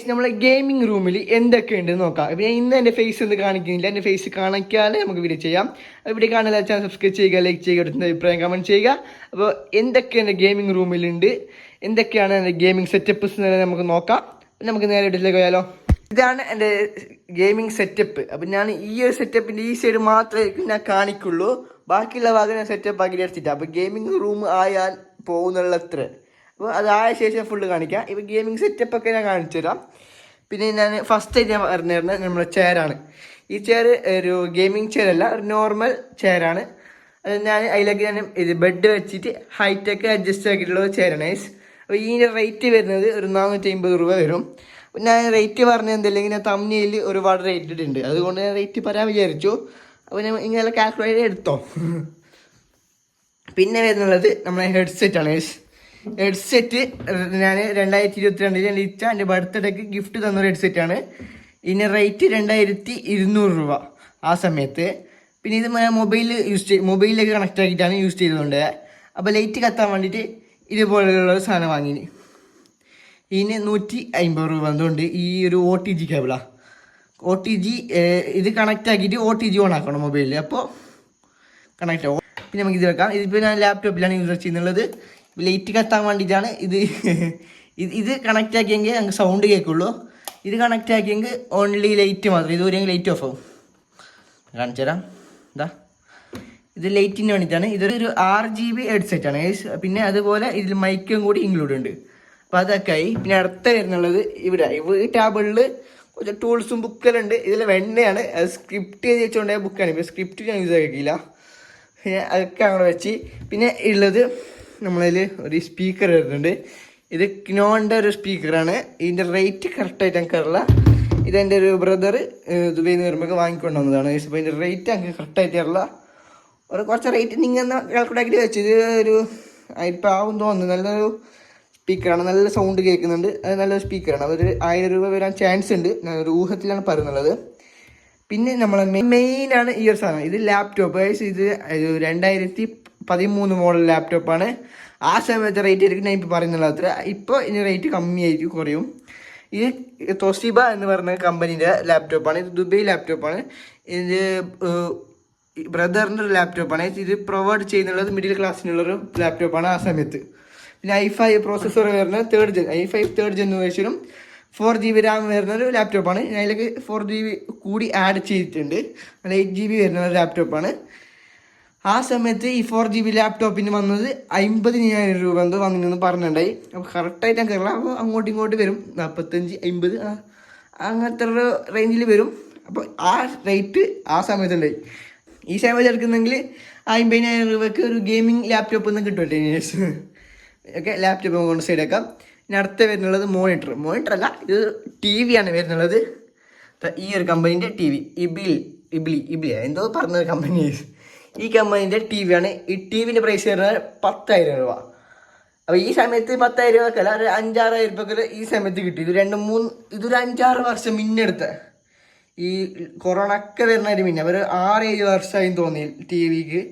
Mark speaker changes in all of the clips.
Speaker 1: നമ്മളെ ഗെയിമിംഗ് റൂമിൽ എന്തൊക്കെയുണ്ട് നോക്കാം. ഇപ്പം ഇന്ന് എൻ്റെ ഫേസ് ഒന്നും കാണിക്കുന്നില്ല, എൻ്റെ ഫേസ് കാണിക്കാതെ നമുക്ക് വീഡിയോ ചെയ്യാം. വീഡിയോ കാണാൻ ചാനൽ സബ്സ്ക്രൈബ് ചെയ്യുക, ലൈക്ക് ചെയ്യുക, എടുത്ത അഭിപ്രായം കമൻറ്റ് ചെയ്യുക. അപ്പോൾ എന്തൊക്കെ എൻ്റെ ഗെയിമിംഗ് റൂമിലുണ്ട്, എന്തൊക്കെയാണ് എൻ്റെ ഗെയിമിംഗ് സെറ്റപ്പ്സ് എന്ന് നമുക്ക് നോക്കാം. നമുക്ക് നേരെ വീട്ടിലേക്ക് പോയാലോ. ഇതാണ് എൻ്റെ ഗെയിമിംഗ് സെറ്റപ്പ്. അപ്പം ഞാൻ ഈ ഒരു സെറ്റപ്പിൻ്റെ ഈ സൈഡ് മാത്രമേ ഞാൻ കാണിക്കുള്ളൂ, ബാക്കിയുള്ള ഭാഗം ഞാൻ സെറ്റപ്പ് ആക്കി എടുത്തിട്ടാണ്. അപ്പോൾ ഗെയിമിംഗ് റൂം ആയാൽ പോകുന്നുള്ളത്ര, അപ്പോൾ അതായ ശേഷം ഫുള്ള് കാണിക്കാം. ഇപ്പോൾ ഗെയിമിംഗ് സെറ്റപ്പൊക്കെ ഞാൻ കാണിച്ചു തരാം. പിന്നെ ഞാൻ ഫസ്റ്റ് ഞാൻ പറഞ്ഞിരുന്നത് നമ്മുടെ ചെയറാണ്. ഈ ചെയർ ഒരു ഗെയിമിംഗ് ചെയർ അല്ല, ഒരു നോർമൽ ചെയറാണ്. അത് ഞാൻ അതിലേക്ക് ഞാൻ ഇത് ബെഡ് വെച്ചിട്ട് ഹൈറ്റൊക്കെ അഡ്ജസ്റ്റ് ആക്കിയിട്ടുള്ള ചെയറാണ്. അപ്പോൾ ഇതിൻ്റെ റേറ്റ് വരുന്നത് ഒരു 450 രൂപ വരും. ഞാൻ റേറ്റ് പറഞ്ഞത് എന്തില്ലെങ്കിൽ ഞാൻ തമ്മിൽ ഒരുപാട് റേറ്റ് ഇട്ടിട്ടുണ്ട്, അതുകൊണ്ട് ഞാൻ റേറ്റ് പറയാൻ വിചാരിച്ചു. അപ്പോൾ ഞാൻ ഇങ്ങനെ കാൽക്കുലേറ്റ് എടുത്തോ. പിന്നെ വരുന്നുള്ളത് നമ്മുടെ ഹെഡ്സെറ്റാണ്. ഹെഡ്സെറ്റ് ഞാൻ 2022 ലഭിച്ച എൻ്റെ ബർത്ത്ഡേക്ക് ഗിഫ്റ്റ് തന്നൊരു ഹെഡ്സെറ്റാണ്. ഇതിന് റേറ്റ് 2200 രൂപ ആ സമയത്ത്. പിന്നെ ഇത് മൊബൈലിലേക്ക് കണക്റ്റ് ആക്കിയിട്ടാണ് യൂസ് ചെയ്തുകൊണ്ട്. അപ്പോൾ ലൈറ്റ് കത്താൻ വേണ്ടിയിട്ട് ഇതുപോലെയുള്ള ഒരു സാധനം വാങ്ങിന്. ഇതിന് 150 രൂപ എന്തുകൊണ്ട് ഈ ഒരു OTG കേബിളാണ്. OTG ഇത് കണക്റ്റ് ആക്കിയിട്ട് OTG ഓൺ ആക്കണം മൊബൈലിൽ, അപ്പോൾ കണക്റ്റ് ആവും. പിന്നെ നമുക്ക് ഇത് വെക്കാം. ഇതിപ്പോൾ ഞാൻ ലാപ്ടോപ്പിലാണ് യൂസ് ചെയ്യുന്നുള്ളത്. ലൈറ്റ് കത്താൻ വേണ്ടിയിട്ടാണ് ഇത് കണക്റ്റ് ആക്കിയെങ്കിൽ ഞങ്ങൾക്ക് സൗണ്ട് കേൾക്കുള്ളൂ. ഇത് കണക്റ്റ് ആക്കിയെങ്കിൽ ഓൺലി ലൈറ്റ് മാത്രം, ഇതുവരെ ലൈറ്റ് ഓഫ് ആവും. കാണിച്ചു തരാം. എന്താ ഇത് ലൈറ്റിന് വേണ്ടിയിട്ടാണ്. ഇതൊരു 6GB ഹെഡ്സെറ്റാണ്. പിന്നെ അതുപോലെ ഇതിൽ മൈക്കും കൂടി ഇൻക്ലൂഡ് ഉണ്ട്. അപ്പോൾ അതൊക്കെ ആയി. പിന്നെ അടുത്ത വരുന്നുള്ളത് ഇവിടെ ഈ ടേബിളിൽ കുറച്ച് ടൂൾസും ബുക്കെല്ലാം ഉണ്ട്. ഇതിൽ വെണ്ണയാണ്, അത് സ്ക്രിപ്റ്റ് ചെയ്ത് വെച്ചുകൊണ്ടേ ബുക്കാണ്. ഇപ്പോൾ സ്ക്രിപ്റ്റ് ഞാൻ യൂസ് ആക്കിയില്ല, പിന്നെ അതൊക്കെ അങ്ങനെ വെച്ച്. പിന്നെ ഉള്ളത് നമ്മളതിൽ ഒരു സ്പീക്കർ വരുന്നുണ്ട്. ഇത് കിനോൻ്റെ ഒരു സ്പീക്കറാണ്. ഇതിൻ്റെ റേറ്റ് കറക്റ്റായിട്ട് എനിക്കറിയില്ല. ഇതെൻ്റെ ഒരു ബ്രദർ ദുബൈയിൽ നിന്ന് വരുമ്പോൾ വാങ്ങിക്കൊണ്ട് വന്നതാണ്. അപ്പോൾ ഇതിൻ്റെ റേറ്റ് എനിക്ക് കറക്റ്റായിട്ട് അറിയില്ല. കുറച്ച് റേറ്റ് നിങ്ങൾ കാൽക്കുലേറ്റ് ആക്കിയിട്ട് വെച്ച്. ഇത് ഒരു ഇപ്പോൾ ആവും തോന്നുന്നു. നല്ലൊരു സ്പീക്കറാണ്, നല്ല സൗണ്ട് കേൾക്കുന്നുണ്ട്. അത് നല്ലൊരു സ്പീക്കറാണ്. അതൊരു 1000 രൂപ വരാൻ ചാൻസ് ഉണ്ട്, ഞാൻ ഒരു ഊഹത്തിലാണ് പറയുന്നുള്ളത്. പിന്നെ നമ്മളെ മെയിനാണ് ഈ ഒരു സാധനം. ഇത് ലാപ്ടോപ്പ്. ഇത് 2013 മോഡൽ ലാപ്ടോപ്പാണ്. ആ സമയത്ത് റേറ്റ് ആയിരിക്കും ഞാൻ ഇപ്പോൾ പറയുന്നുള്ളത് അത്ര. ഇപ്പോൾ ഇനി റേറ്റ് കമ്മിയായിരിക്കും, കുറയും. ഇത് തോഷിബ എന്ന് പറയുന്ന കമ്പനീൻ്റെ ലാപ്ടോപ്പാണ്. ഇത് ദുബൈ ലാപ്ടോപ്പാണ്. ഇത് ബ്രദറിൻ്റെ ഒരു ലാപ്ടോപ്പാണ്. ഇത് പ്രൊവൈഡ് ചെയ്യുന്നുള്ളത് മിഡിൽ ക്ലാസ്സിനുള്ളൊരു ലാപ്ടോപ്പാണ് ആ സമയത്ത്. പിന്നെ i5 പ്രോസസ്സർ വരുന്ന i5 തേർഡ് ജനറേഷനും 4GB റാം വരുന്ന ഒരു ലാപ്ടോപ്പാണ്. അതിലേക്ക് 4GB കൂടി ആഡ് ചെയ്തിട്ടുണ്ട്. 8GB വരുന്ന ഒരു ലാപ്ടോപ്പാണ്. ആ സമയത്ത് ഈ 4GB ലാപ്ടോപ്പിന് വന്നത് 50,000 രൂപ എന്തോ വന്നിരുന്നു പറഞ്ഞിട്ടുണ്ടായി. അപ്പോൾ കറക്റ്റായിട്ട് ഞാൻ കയറാം. അപ്പോൾ അങ്ങോട്ടും ഇങ്ങോട്ട് വരും, 45, 50 അങ്ങനത്തെ ഒരു റേഞ്ചിൽ വരും. അപ്പോൾ ആ റേറ്റ് ആ സമയത്തുണ്ടായി. ഈ സമയത്ത് എടുക്കുന്നെങ്കിൽ 50,000 രൂപയ്ക്ക് ഒരു ഗെയിമിംഗ് ലാപ്ടോപ്പ് ഒന്നും കിട്ടുമല്ലേ. ഓക്കെ, ലാപ്ടോപ്പ് കൊണ്ട് സൈഡാക്കാം. ഇനി അടുത്ത വരുന്നുള്ളത് മോണിറ്റർ അല്ല, ഇത് TV ആണ് വരുന്നുള്ളത്. ഈ ഒരു കമ്പനീൻ്റെ TV, ഇബ്ലി എന്തോ പറഞ്ഞൊരു കമ്പനി. ഈ കമ്പനീൻ്റെ TV ആണ്. ഈ TVൻ്റെ പ്രൈസ് വരുന്നത് 10,000 രൂപ. അപ്പോൾ ഈ സമയത്ത് 10,000 രൂപക്കല്ല, ഒരു 5-6 രൂപയ്ക്ക് ഈ സമയത്ത് കിട്ടി. ഇതൊരു 5-6 വർഷം മുന്നെടുത്ത, ഈ കൊറോണ ഒക്കെ വരുന്നതിന് മുന്നേ ഒരു 6-7 വർഷമായി തോന്നി TVക്ക്.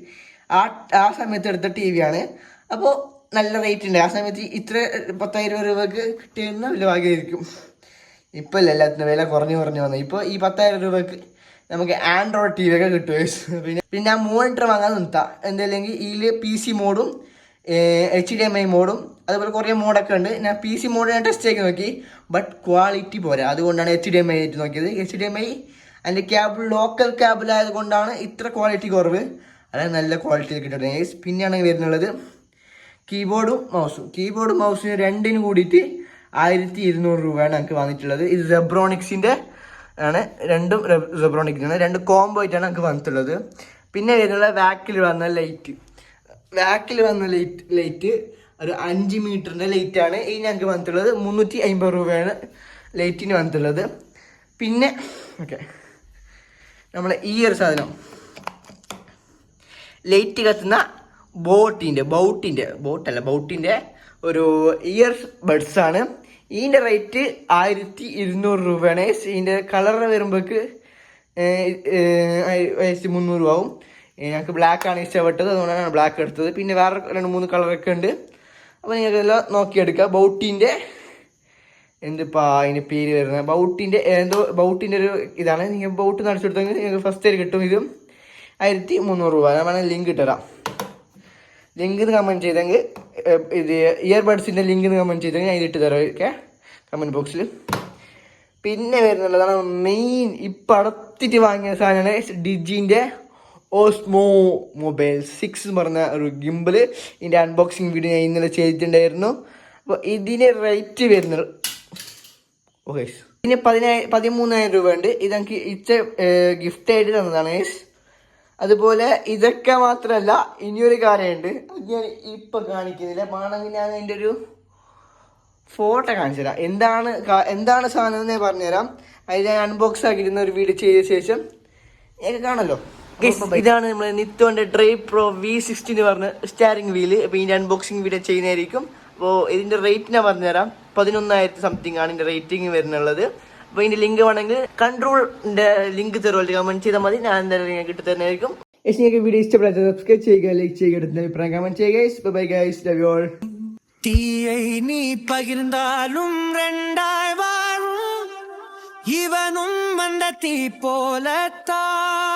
Speaker 1: ആ സമയത്ത് എടുത്ത TV ആണ്. അപ്പോൾ നല്ല റേറ്റ് ഉണ്ട്. ആ സമയത്ത് ഇത്ര 10,000 രൂപയ്ക്ക് കിട്ടിയിരുന്ന വലിയ ഭാഗ്യമായിരിക്കും. ഇപ്പോൾ അല്ല, എല്ലാത്തിനും വില കുറഞ്ഞു വന്നു. ഇപ്പോൾ ഈ 10,000 രൂപയ്ക്ക് നമുക്ക് ആൻഡ്രോയിഡ് TV ഒക്കെ കിട്ടും. പിന്നെ ആ മോണിറ്റർ വാങ്ങാൻ നിർത്താം. എന്തായാലും ഇതിൽ PC മോഡും HDMI മോഡും അതുപോലെ കുറേ മോഡൊക്കെ ഉണ്ട്. ഞാൻ PC മോഡ് ഞാൻ ടെസ്റ്റ് ചെയ്ത് നോക്കി, ബട്ട് ക്വാളിറ്റി പോരാ. അതുകൊണ്ടാണ് HDMI ആയിട്ട് നോക്കിയത്. HDMI അതിൻ്റെ ലോക്കൽ കേബിൾ ആയതുകൊണ്ടാണ് ഇത്ര ക്വാളിറ്റി കുറവ്. അതായത് നല്ല ക്വാളിറ്റി കിട്ടുന്നത്. പിന്നെയാണ് വരുന്നുള്ളത് കീബോർഡും മൗസും രണ്ടിനും കൂടിയിട്ട് 1200 രൂപയാണ് എനിക്ക് വന്നിട്ടുള്ളത്. ഇത് സെബ്രോണിക്സിൻ്റെ ആണ്. രണ്ടും സെബ്രോണിക്സിൻ്റെ 2 കോംബോ ആയിട്ടാണ് എനിക്ക് വന്നിട്ടുള്ളത്. പിന്നെ വരുന്നുള്ള വാക്കിൽ വന്ന ലൈറ്റ് ഒരു 5 മീറ്ററിൻ്റെ ലൈറ്റാണ് ഈ ഞങ്ങൾക്ക് വന്നിട്ടുള്ളത്. 350 രൂപയാണ് ലൈറ്റിന് വന്നിട്ടുള്ളത്. പിന്നെ ഓക്കെ, നമ്മളെ ഈ ഒരു സാധനം ലൈറ്റ് കത്തുന്ന ബൗട്ടിൻ്റെ ഒരു ഇയർ ബഡ്സാണ്. ഇതിൻ്റെ റേറ്റ് 1200 രൂപയാണ്. ഇതിൻ്റെ കളർ വരുമ്പോഴേക്ക് 1300 രൂപ ആവും. ഞങ്ങൾക്ക് ബ്ലാക്കാണ് ഇഷ്ടപ്പെട്ടത്, അതുകൊണ്ടാണ് ബ്ലാക്ക് എടുത്തത്. പിന്നെ വേറെ 2-3 കളറൊക്കെ ഉണ്ട്. അപ്പോൾ നിങ്ങൾക്കെല്ലാം നോക്കിയെടുക്കുക. ബൗട്ടിൻ്റെ എന്തിപ്പാ അതിൻ്റെ പേര് വരുന്നത്, ബൗട്ടിൻ്റെ എന്തോ ബൗട്ടിൻ്റെ ഒരു ഇതാണ്. നിങ്ങൾ ബൗട്ട് നടച്ചു കൊടുത്തെങ്കിൽ നിങ്ങൾക്ക് ഫസ്റ്റ് ഇയർ കിട്ടും. ഇതും 1300 രൂപ. ഞാൻ വേണമെങ്കിൽ ലിങ്ക് ഇട്ടുതരാം. ലിങ്ക് കമൻറ്റ് ചെയ്തെങ്കിൽ ഇത് ഇയർബഡ്സിൻ്റെ ലിങ്ക് കമൻറ്റ് ചെയ്തെങ്കിൽ ഞാൻ ഇതിട്ട് തരാം. ഓക്കെ, കമൻറ്റ് ബോക്സിൽ. പിന്നെ വരുന്നുള്ളതാണ് മെയിൻ ഇപ്പം അടുത്തിട്ട് വാങ്ങിയ സാധനമാണ് ഡിജിൻ്റെ ഓസ്മോ മൊബൈൽ 6 എന്ന് പറഞ്ഞ ഒരു ഗിംബിൾ. ഇതിൻ്റെ അൺബോക്സിങ് വീഡിയോ ഞാൻ ഇന്നലെ ചെയ്തിട്ടുണ്ടായിരുന്നു. അപ്പോൾ ഇതിന് റേറ്റ് വരുന്നത് ഓക്കെ ഇതിന് 13,000 രൂപ ഉണ്ട്. ഇതെനിക്ക് ഗിഫ്റ്റ് ആയിട്ട് തന്നതാണ് ഗൈസ്. അതുപോലെ ഇതൊക്കെ മാത്രമല്ല, ഇനിയൊരു കാര്യമുണ്ട്, അത് ഞാൻ ഇപ്പം കാണിക്കുന്നില്ല. വേണമെങ്കിൽ ഞാൻ അതിൻ്റെ ഒരു ഫോട്ടോ കാണിച്ചു തരാം. എന്താണ് സാധനം എന്ന് പറഞ്ഞുതരാം. അത് ഞാൻ അൺബോക്സ് ആക്കിയിരുന്ന ഒരു വീഡിയോ ചെയ്ത ശേഷം എനിക്ക് കാണല്ലോ. ഇതാണ് നമ്മൾ നിത്തോൻ്റെ ഡ്രൈവ് പ്രോ V60 എന്ന് പറഞ്ഞ സ്റ്റാരിങ് വീല്. അപ്പോൾ ഇതിൻ്റെ അൺബോക്സിങ് വീഡിയോ ചെയ്യുന്നതായിരിക്കും. അപ്പോൾ ഇതിൻ്റെ റേറ്റ് ഞാൻ പറഞ്ഞുതരാം. 11,000 സംതിങ് ആണ് ഇതിൻ്റെ റേറ്റിംഗ് വരുന്നുള്ളത്. അപ്പോൾ ഇതിൻ്റെ ലിങ്ക് വേണമെങ്കിൽ കൺട്രോളിൻ്റെ ലിങ്ക് തരുമല്ലോ, കമൻറ്റ് ചെയ്താൽ മതി. ഞാൻ എന്തായാലും നിങ്ങൾക്ക് ഇട്ട് തരുന്നതായിരിക്കും. നിങ്ങൾക്ക് വീഡിയോ ഇഷ്ടപ്പെടാത്ത സബ്സ്ക്രൈബ് ചെയ്യുക, ലൈക്ക് ചെയ്യുക, എടുത്ത അഭിപ്രായം കമൻറ്റ് ചെയ്യുക. Bye guys, love you all.
Speaker 2: தீயை நீ பகிர்ந்தாலும் ரெண்டாய் வாழும் இவனும் அந்த தீ போலத்தான்.